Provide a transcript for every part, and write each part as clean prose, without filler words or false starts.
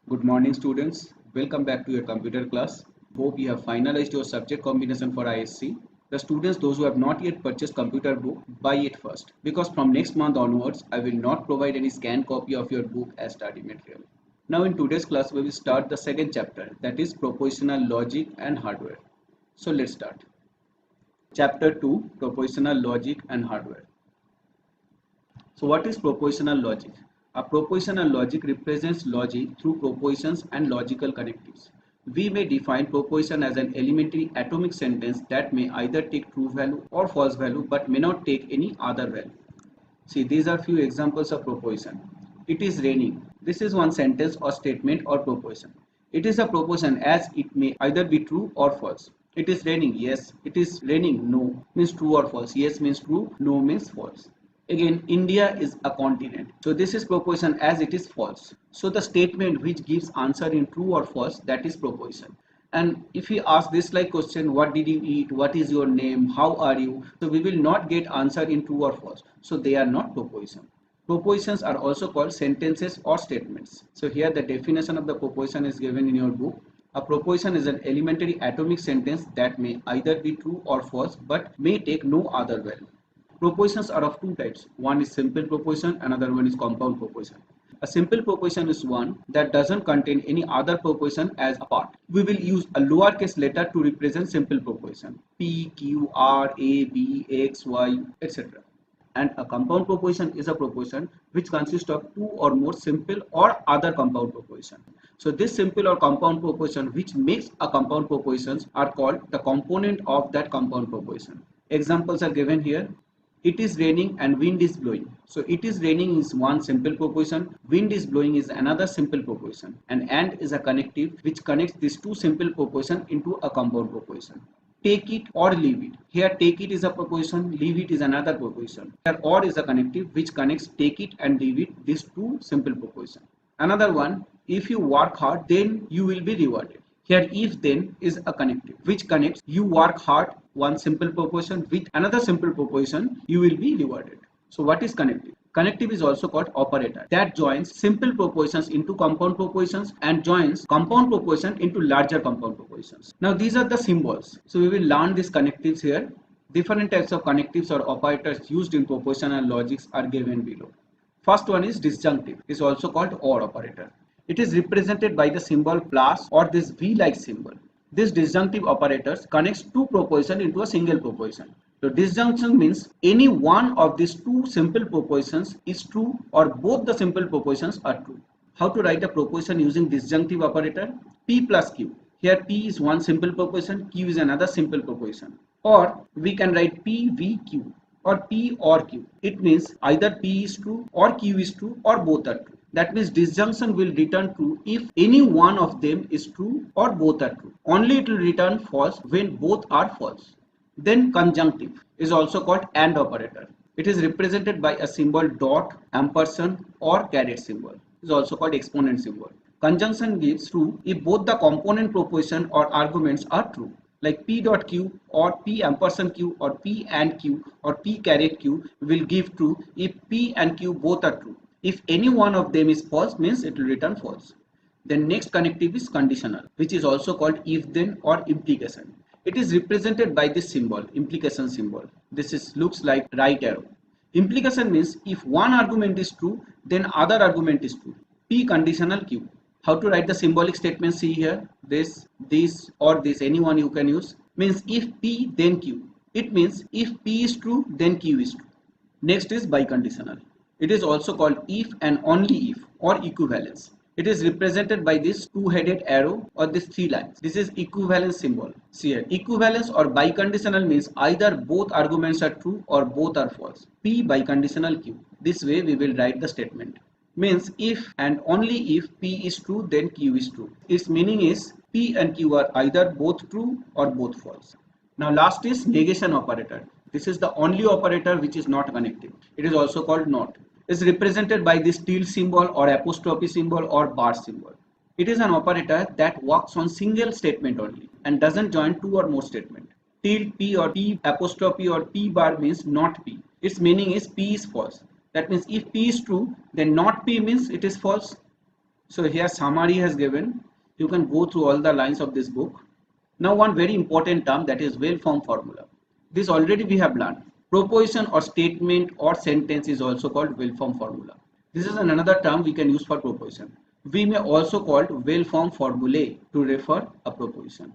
Good morning students. Welcome back to your computer class. Hope you have finalized your subject combination for ISC. The students those who have not yet purchased computer book, buy it first because from next month onwards I will not provide any scanned copy of your book as study material. Now in today's class we will start the second chapter, that is propositional logic and hardware. So let's start. Chapter 2, propositional logic and hardware. So what is propositional logic? A propositional logic represents logic through propositions and logical connectives. We may define proposition as an elementary atomic sentence that may either take true value or false value but may not take any other value. See, these are few examples of proposition. It is raining. This is one sentence or statement or proposition. It is a proposition as it may either be true or false. It is raining. Yes. It is raining. No means true or false. Yes means true. No means false. Again, India is a continent. So this is proposition as it is false. So the statement which gives answer in true or false, that is proposition. And if we ask this like question, what did you eat, what is your name, how are you, so we will not get answer in true or false. So they are not proposition. Propositions are also called sentences or statements. So here the definition of the proposition is given in your book. A proposition is an elementary atomic sentence that may either be true or false but may take no other value. Propositions are of two types. One is simple proposition, another one is compound proposition. A simple proposition is one that doesn't contain any other proposition as a part. We will use a lowercase letter to represent simple proposition. P, Q, R, A, B, X, Y, etc. And a compound proposition is a proposition which consists of two or more simple or other compound proposition. So this simple or compound proposition which makes a compound propositions are called the component of that compound proposition. Examples are given here. It is raining and wind is blowing. So it is raining is one simple proposition, wind is blowing is another simple proposition, and is a connective which connects these two simple propositions into a compound proposition. Take it or leave it. Here take it is a proposition, leave it is another proposition. Here or is a connective which connects take it and leave it, these two simple propositions. Another one, if you work hard then you will be rewarded. Here if then is a connective which connects you work hard, one simple proposition, with another simple proposition, you will be rewarded. So what is connective? Connective is also called operator that joins simple propositions into compound propositions and joins compound proposition into larger compound propositions. Now these are the symbols. So we will learn these connectives here. Different types of connectives or operators used in propositional logics are given below. First one is disjunctive, is also called OR operator. It is represented by the symbol plus or this V-like symbol. This disjunctive operators connects two propositions into a single proposition. So disjunction means any one of these two simple propositions is true or both the simple propositions are true. How to write a proposition using disjunctive operator? P plus Q. Here P is one simple proposition, Q is another simple proposition. Or we can write P, V, Q or P or Q. It means either P is true or Q is true or both are true. That means disjunction will return true if any one of them is true or both are true. Only it will return false when both are false. Then conjunctive is also called AND operator. It is represented by a symbol dot, ampersand or caret symbol. It is also called exponent symbol. Conjunction gives true if both the component proposition or arguments are true. Like P dot Q or P ampersand Q or P and Q or P caret Q will give true if P and Q both are true. If any one of them is false means it will return false. Then next connective is conditional, which is also called if then or implication. It is represented by this symbol, implication symbol. Looks like right arrow. Implication means if one argument is true, then other argument is true. P conditional Q. How to write the symbolic statement? See here, this or this, anyone you can use. Means if P then Q. It means if P is true, then Q is true. Next is biconditional. It is also called if and only if or equivalence. It is represented by this two-headed arrow or this three lines. This is equivalence symbol. See here, equivalence or biconditional means either both arguments are true or both are false. P biconditional Q. This way we will write the statement. Means if and only if P is true, then Q is true. Its meaning is P and Q are either both true or both false. Now last is negation operator. This is the only operator which is not connective. It is also called not. It is represented by this tilde symbol or apostrophe symbol or bar symbol. It is an operator that works on single statement only and doesn't join two or more statements. Tilde P or P apostrophe or P bar means not P. Its meaning is P is false. That means if P is true, then not P means it is false. So here summary has given. You can go through all the lines of this book. Now one very important term, that is well-formed formula. This already we have learned. Proposition or statement or sentence is also called well-formed formula. This is another term we can use for proposition. We may also call it well-formed formulae to refer a proposition.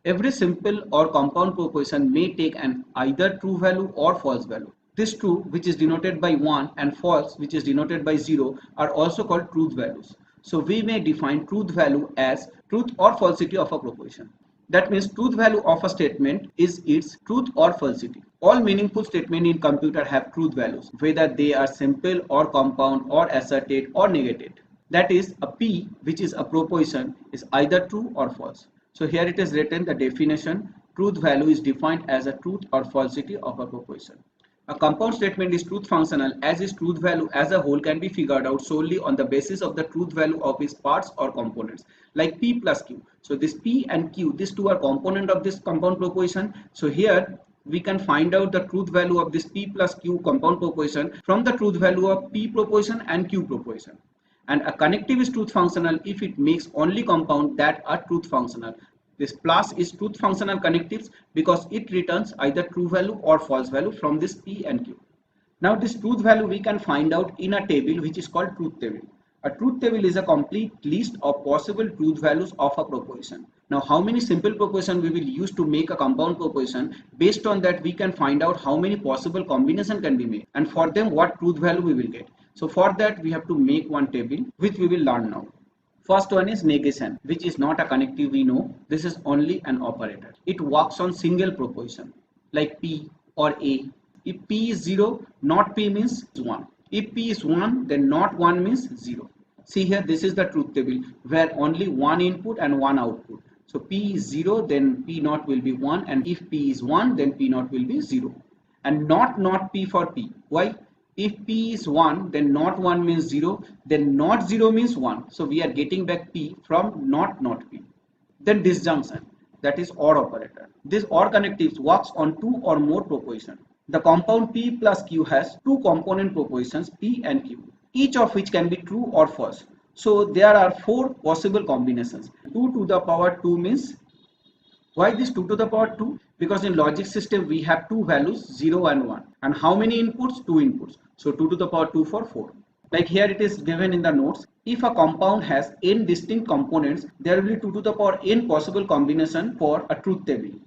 Every simple or compound proposition may take an either true value or false value. This true, which is denoted by 1, and false, which is denoted by 0, are also called truth values. So we may define truth value as truth or falsity of a proposition. That means truth value of a statement is its truth or falsity. All meaningful statements in computer have truth values, whether they are simple or compound or asserted or negated. That is, a P, which is a proposition, is either true or false. So here it is written the definition: truth value is defined as a truth or falsity of a proposition. A compound statement is truth functional as its truth value as a whole can be figured out solely on the basis of the truth value of its parts or components, like P plus Q. So this P and Q, these two are component of this compound proposition. So here we can find out the truth value of this P plus Q compound proposition from the truth value of P proposition and Q proposition. And a connective is truth functional if it makes only compound that are truth functional. This plus is truth functional connectives because it returns either true value or false value from this P and Q. Now this truth value we can find out in a table which is called truth table. A truth table is a complete list of possible truth values of a proposition. Now how many simple propositions we will use to make a compound proposition, based on that we can find out how many possible combination can be made, and for them what truth value we will get. So for that we have to make one table which we will learn now. First one is negation, which is not a connective, we know. This is only an operator. It works on single proposition like P or A. If P is 0, not P means 1. If P is 1, then not 1 means 0. See here, this is the truth table where only one input and one output. So P is 0, then P naught will be 1, and if P is 1, then P naught will be 0. And not P for P. Why? If P is 1, then not 1 means 0, then not 0 means 1. So we are getting back P from not P. Then disjunction, that is OR operator. This OR connectives works on two or more propositions. The compound P plus Q has two component propositions P and Q, each of which can be true or false. So there are four possible combinations. 2 to the power 2 means, why this 2 to the power 2? Because in logic system we have two values 0 and 1. And how many inputs? 2 inputs. So 2 to the power 2 for 4. Like here it is given in the notes. If a compound has n distinct components, there will be 2 to the power n possible combination for a truth table.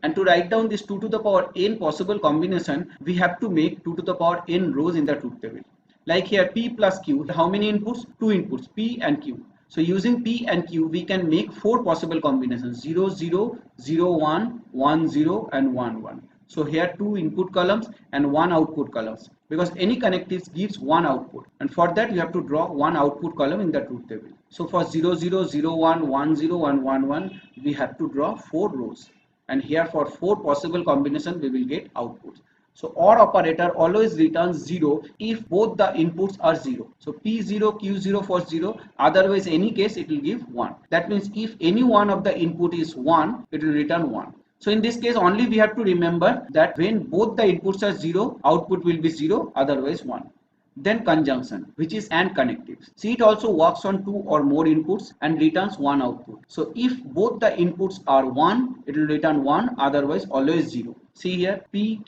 And to write down this 2 to the power n possible combination, we have to make 2 to the power n rows in the truth table. Like here P plus Q, how many inputs? 2 inputs, P and Q. So using P and Q, we can make four possible combinations: 0, 0, 0, 1, 1, 0, and 1, 1. So here two input columns and one output columns, because any connectives gives one output, and for that you have to draw one output column in the truth table. So for 0, 0, 0, 1, 1, 0, and 1, 1, we have to draw four rows, and here for four possible combinations we will get outputs. So OR operator always returns 0 if both the inputs are 0. So P0, Q0 for 0, otherwise any case it will give 1. That means if any one of the input is 1, it will return 1. So in this case only we have to remember that when both the inputs are 0, output will be 0, otherwise 1. Then conjunction, which is AND connectives. See, it also works on two or more inputs and returns one output. So if both the inputs are 1, it will return 1, otherwise always 0. See here, P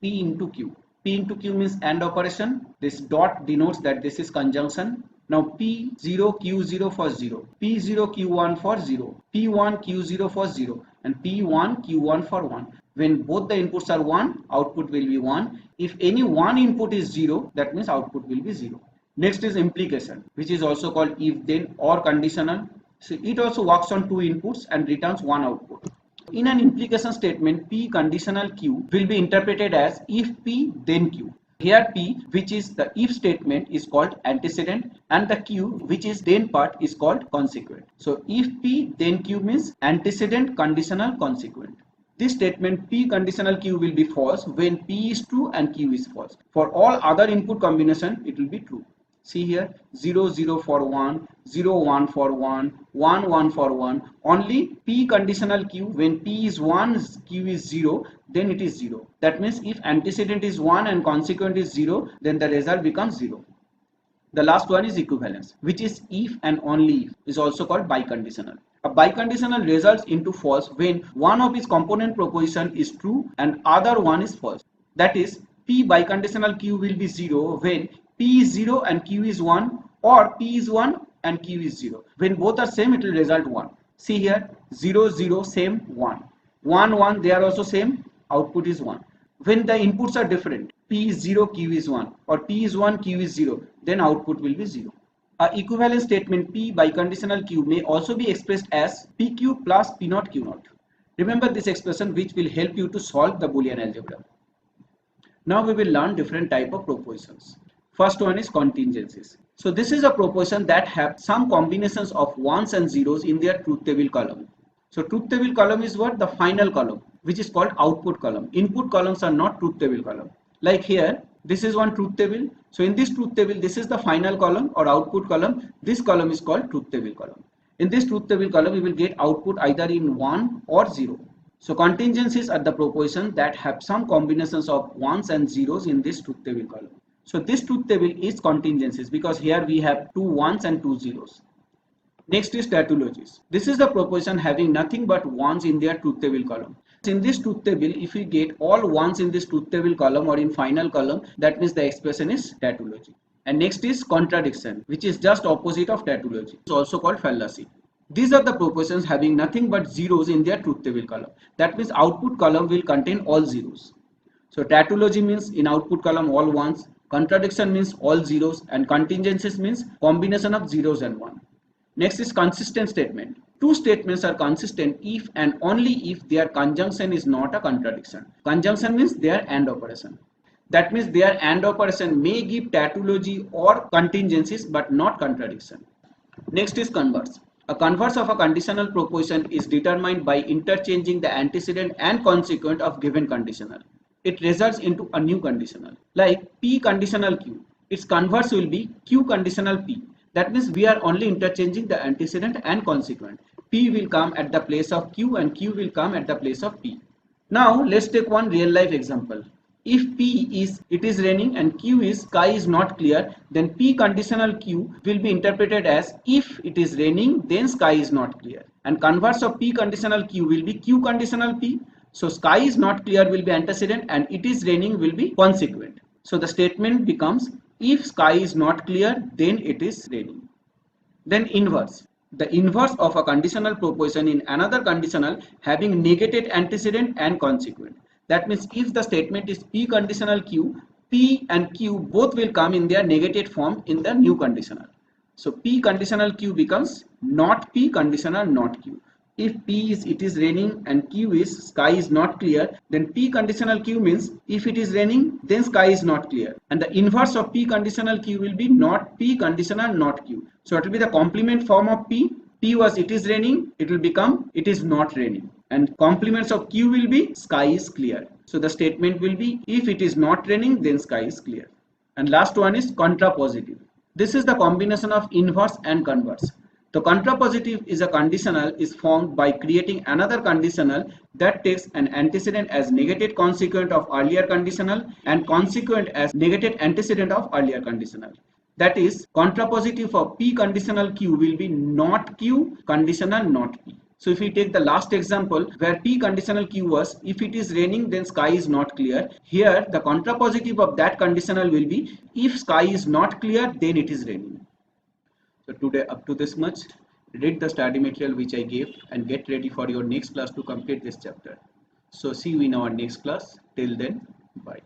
into Q. P into Q means AND operation. This dot denotes that this is conjunction. Now P0, Q0 for 0, P0, Q1 for 0, P1, Q0 for 0, and P1, Q1 for 1. When both the inputs are 1, output will be 1. If any one input is 0, that means output will be 0. Next is implication, which is also called if then or conditional. So it also works on two inputs and returns one output. In an implication statement, P conditional Q will be interpreted as if P then Q. Here P, which is the if statement, is called antecedent, and the Q, which is then part, is called consequent. So if P then Q means antecedent conditional consequent. This statement P conditional Q will be false when P is true and Q is false. For all other input combination, it will be true. See here, 0, 0 for 1, 0, 1 for 1, 1, 1 for 1. Only P conditional Q, when P is 1, Q is 0, then it is 0. That means if antecedent is 1 and consequent is 0, then the result becomes 0. The last one is equivalence, which is if and only if, is also called biconditional. A biconditional results into false when one of its component proposition is true and other one is false. That is, P biconditional Q will be 0 when P is 0 and Q is 1, or P is 1 and Q is 0. When both are same, it will result 1. See here, 0, 0, same, 1. 1, 1, they are also same, output is 1. When the inputs are different, P is 0, Q is 1, or P is 1, Q is 0, then output will be 0. A equivalence statement P biconditional Q may also be expressed as PQ plus P naught Q naught. Remember this expression, which will help you to solve the Boolean algebra. Now we will learn different type of propositions. First one is contingencies. So this is a proposition that have some combinations of ones and zeros in their truth table column. So truth table column is what? The final column, which is called output column. Input columns are not truth table column. Like here, this is one truth table. So in this truth table, this is the final column or output column. This column is called truth table column. In this truth table column, we will get output either in 1 or 0. So contingencies are the propositions that have some combinations of ones and zeros in this truth table column. So this truth table is contingencies because here we have 2 ones and 2 zeros. Next is tautologies. This is the proposition having nothing but ones in their truth table column. In this truth table, if we get all ones in this truth table column or in final column, that means the expression is tautology. And next is contradiction, which is just opposite of tautology. It's also called fallacy. These are the propositions having nothing but zeros in their truth table column. That means output column will contain all zeros. So tautology means in output column all ones, contradiction means all zeros, and contingencies means combination of zeros and 1. Next is consistent statement. Two statements are consistent if and only if their conjunction is not a contradiction. Conjunction means their AND operation. That means their AND operation may give tautology or contingencies but not contradiction. Next is converse. A converse of a conditional proposition is determined by interchanging the antecedent and consequent of given conditional. It results into a new conditional. Like P conditional Q, its converse will be Q conditional P. That means we are only interchanging the antecedent and consequent. P will come at the place of Q and Q will come at the place of P. Now let's take one real life example. If P is it is raining and Q is sky is not clear, then P conditional Q will be interpreted as if it is raining then sky is not clear. And converse of P conditional Q will be Q conditional P. So sky is not clear will be antecedent and it is raining will be consequent. So the statement becomes if sky is not clear then it is raining. Then inverse. The inverse of a conditional proposition in another conditional having negated antecedent and consequent. That means if the statement is P conditional Q, P and Q both will come in their negated form in the new conditional. So P conditional Q becomes not P conditional not Q. If P is it is raining and Q is sky is not clear, then P conditional Q means if it is raining then sky is not clear, and the inverse of P conditional Q will be not P conditional not Q. So it will be the complement form of P. P was it is raining, it will become it is not raining, and complements of Q will be sky is clear. So the statement will be if it is not raining then sky is clear. And last one is contrapositive. This is the combination of inverse and converse. The contrapositive is a conditional is formed by creating another conditional that takes an antecedent as negated consequent of earlier conditional and consequent as negated antecedent of earlier conditional. That is, contrapositive for P conditional Q will be not Q conditional not P. So if we take the last example where P conditional Q was if it is raining then sky is not clear, here the contrapositive of that conditional will be if sky is not clear then it is raining. So today up to this much. Read the study material which I gave and get ready for your next class to complete this chapter. So see you in our next class. Till then, bye.